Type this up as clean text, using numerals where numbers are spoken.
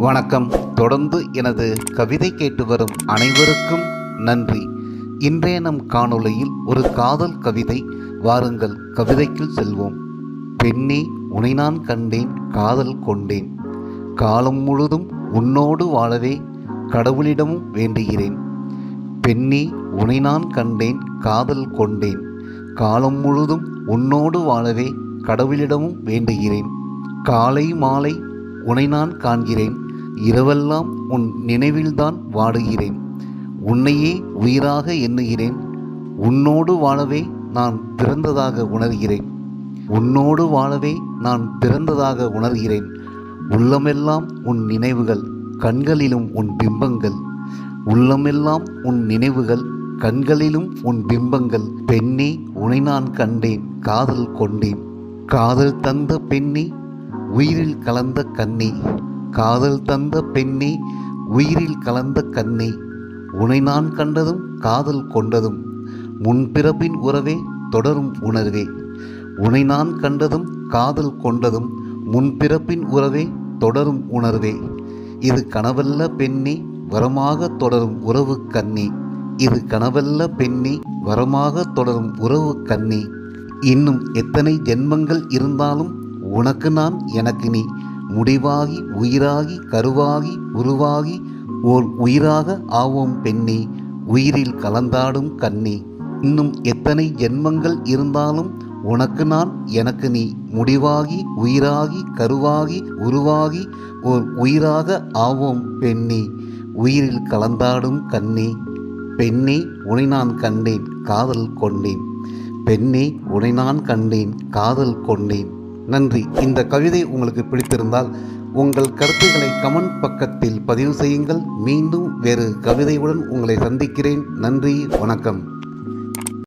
வணக்கம். தொடர்ந்து எனது கவிதை கேட்டு வரும் அனைவருக்கும் நன்றி. இன்றைய நம் காணொளியில் ஒரு காதல் கவிதை. வாருங்கள் கவிதைக்குள் செல்வோம். பெண்ணே, உனை நான் கண்டேன், காதல் கொண்டேன். காலம் முழுதும் உன்னோடு வாழவே கடவுளிடமும் வேண்டுகிறேன். பெண்ணே, உனை நான் கண்டேன், காதல் கொண்டேன். காலம் முழுதும் உன்னோடு வாழவே கடவுளிடமும் வேண்டுகிறேன். காலை மாலை உனை நான் காண்கிறேன், இரவெல்லாம் உன் நினைவில்தான் வாடுகிறேன். உன்னையே உயிராக எண்ணுகிறேன். உன்னோடு வாழவே நான் பிறந்ததாக உணர்கிறேன். உன்னோடு வாழவே நான் பிறந்ததாக உணர்கிறேன். உள்ளமெல்லாம் உன் நினைவுகள், கண்களிலும் உன் பிம்பங்கள். உள்ளமெல்லாம் உன் நினைவுகள், கண்களிலும் உன் பிம்பங்கள். பெண்ணே, உனை நான் கண்டேன், காதல் கொண்டேன். காதல் தந்த பெண்ணே, உயிரில் கலந்த கண்ணே. காதல் தந்த பெண்ணே, உயிரில் கலந்த கண்ணே. உனை நான் கண்டதும் காதல் கொண்டதும் முன்பிறப்பின் உறவே தொடரும் உணர்வே. உனை நான் கண்டதும் காதல் கொண்டதும் முன்பிறப்பின் உறவே தொடரும் உணர்வே. இது கனவல்ல பெண்ணே, வரமாக தொடரும் உறவு கண்ணே. இது கனவல்ல பெண்ணே, வரமாக தொடரும் உறவு கண்ணே. இன்னும் எத்தனை ஜென்மங்கள் இருந்தாலும் உனக்கு நான், எனக்கு நீ. முடிவாகி உயிராகி கருவாகி உருவாகி ஓர் உயிராக ஆவோம் பெண்ணே, உயிரில் கலந்தாடும் கண்ணே. இன்னும் எத்தனை ஜென்மங்கள் இருந்தாலும் உனக்கு நான், எனக்கு நீ. முடிவாகி உயிராகி கருவாகி உருவாகி ஓர் உயிராக ஆவோம் பெண்ணே, உயிரில் கலந்தாடும் கண்ணே. பெண்ணே, உனை நான் கண்டேன், காதல் கொண்டேன். பெண்ணே, உனை நான் கண்டேன், காதல் கொண்டேன். நன்றி. இந்த கவிதை உங்களுக்கு பிடித்திருந்தால் உங்கள் கருத்துக்களை கமெண்ட் பக்கத்தில் பதிவு செய்யுங்கள். மீண்டும் வேறு கவிதையுடன் உங்களை சந்திக்கிறேன். நன்றி, வணக்கம்.